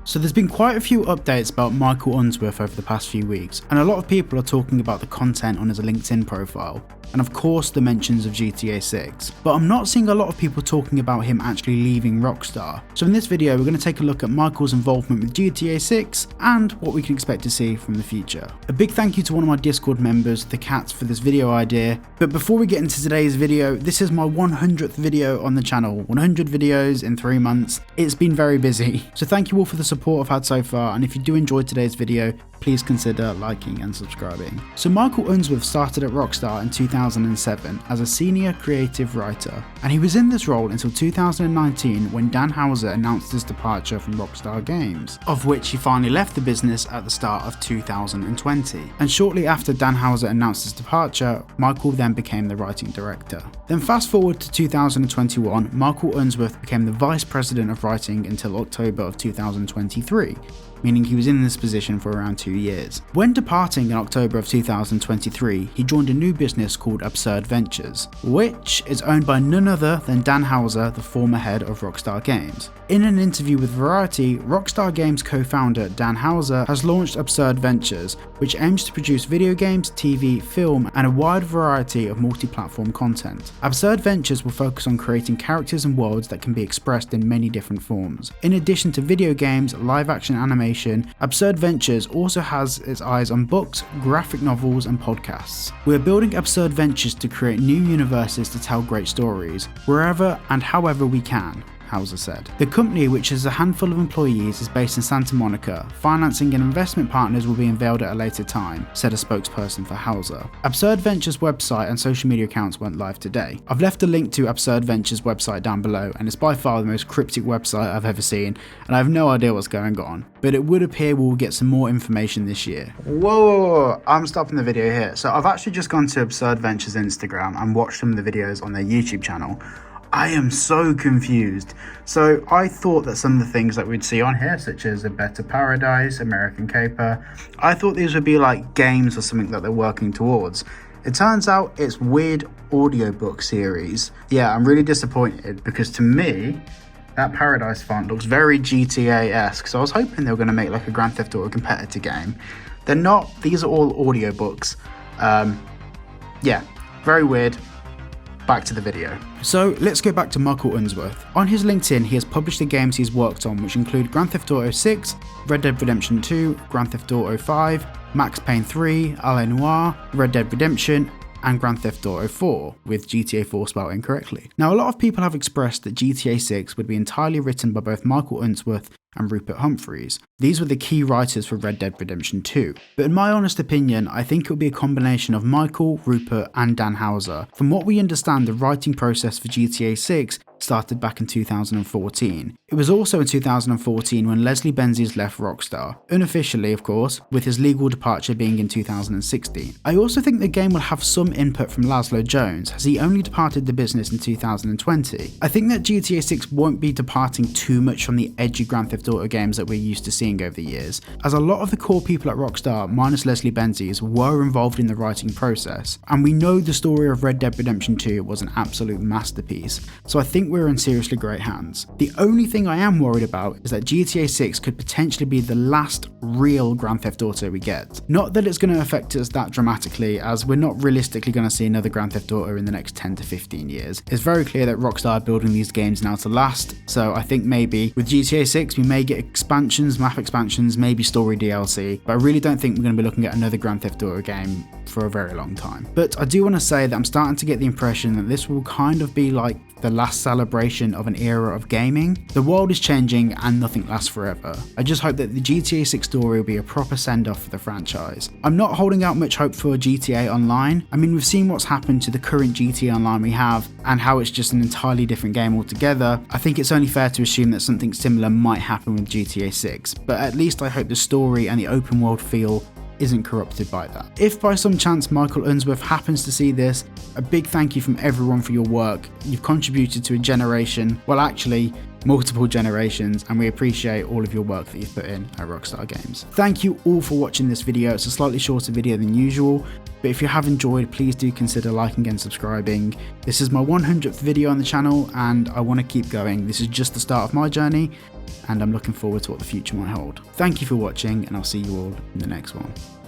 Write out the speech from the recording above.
So there's been quite a few updates about Michael Unsworth over the past few weeks, and a lot of people are talking about the content on his LinkedIn profile, and of course the mentions of GTA 6, but I'm not seeing a lot of people talking about him actually leaving Rockstar. So in this video we're going to take a look at Michael's involvement with GTA 6 and what we can expect to see from the future. A big thank you to one of my Discord members, The Cats, for this video idea, but before we get into today's video, this is my 100th video on the channel, 100 videos in 3 months. It's been very busy, so thank you all for the support I've had so far, and if you do enjoy today's video, please consider liking and subscribing. So Michael Unsworth started at Rockstar in 2007 as a senior creative writer, and he was in this role until 2019 when Dan Houser announced his departure from Rockstar Games, of which he finally left the business at the start of 2020. And shortly after Dan Houser announced his departure, Michael then became the writing director. Then fast forward to 2021, Michael Unsworth became the vice president of writing until October of 2023. Meaning he was in this position for around 2 years. When departing in October of 2023, he joined a new business called Absurd Ventures, which is owned by none other than Dan Houser, the former head of Rockstar Games. In an interview with Variety, Rockstar Games co-founder Dan Houser has launched Absurd Ventures, which aims to produce video games, TV, film, and a wide variety of multi-platform content. Absurd Ventures will focus on creating characters and worlds that can be expressed in many different forms. In addition to video games, live-action animation, Absurd Ventures also has its eyes on books, graphic novels, and podcasts. We're building Absurd Ventures to create new universes to tell great stories, wherever and however we can, Houser said. The company, which has a handful of employees, is based in Santa Monica. Financing and investment partners will be unveiled at a later time, said a spokesperson for Houser. Absurd Ventures website and social media accounts went live today. I've left a link to Absurd Ventures website down below, and it's by far the most cryptic website I've ever seen, and I have no idea what's going on. But it would appear we'll get some more information this year. Whoa, I'm stopping the video here. So I've actually just gone to Absurd Ventures Instagram and watched some of the videos on their YouTube channel. I am so confused. So I thought that some of the things that we'd see on here, such as A Better Paradise, American Caper, I thought these would be like games or something that they're working towards. It turns out it's weird audiobook series. Yeah, I'm really disappointed because to me, that Paradise font looks very GTA-esque. So I was hoping they were going to make like a Grand Theft Auto competitor game. They're not. These are all audiobooks. Yeah, very weird. Back to the video. So let's go back to Michael Unsworth. On his LinkedIn, he has published the games he's worked on, which include Grand Theft Auto 6, Red Dead Redemption 2, Grand Theft Auto 5, Max Payne 3, LA Noire, Red Dead Redemption, and Grand Theft Auto 4, with GTA 4 spelled incorrectly. Now, a lot of people have expressed that GTA 6 would be entirely written by both Michael Unsworth and Rupert Humphreys. These were the key writers for Red Dead Redemption 2. But in my honest opinion, I think it will be a combination of Michael, Rupert, and Dan Houser. From what we understand, the writing process for GTA 6 started back in 2014. It was also in 2014 when Leslie Benzies left Rockstar, unofficially of course, with his legal departure being in 2016. I also think the game will have some input from Laszlo Jones, as he only departed the business in 2020. I think that GTA 6 won't be departing too much from the edgy Grand Theft Auto games that we're used to seeing over the years, as a lot of the core people at Rockstar, minus Leslie Benzies, were involved in the writing process, and we know the story of Red Dead Redemption 2 was an absolute masterpiece, so I think we're in seriously great hands. The only thing I am worried about is that GTA 6 could potentially be the last real Grand Theft Auto we get. Not that it's going to affect us that dramatically, as we're not realistically going to see another Grand Theft Auto in the next 10 to 15 years. It's very clear that Rockstar are building these games now to last, so I think maybe with GTA 6 we may get expansions, map expansions, maybe story DLC, but I really don't think we're going to be looking at another Grand Theft Auto game for a very long time. But I do want to say that I'm starting to get the impression that this will kind of be like the last celebration of an era of gaming. The world is changing and nothing lasts forever. I just hope that the GTA 6 story will be a proper send-off for the franchise. I'm not holding out much hope for GTA Online. I mean, we've seen what's happened to the current GTA Online we have and how it's just an entirely different game altogether. I think it's only fair to assume that something similar might happen with GTA 6, but at least I hope the story and the open world feel isn't corrupted by that. If by some chance Michael Unsworth happens to see this, a big thank you from everyone for your work. You've contributed to a generation, well actually, multiple generations, and we appreciate all of your work that you've put in at Rockstar Games. Thank you all for watching this video. It's a slightly shorter video than usual, but if you have enjoyed, please do consider liking and subscribing. This is my 100th video on the channel, and I want to keep going. This is just the start of my journey, and I'm looking forward to what the future might hold. Thank you for watching, and I'll see you all in the next one.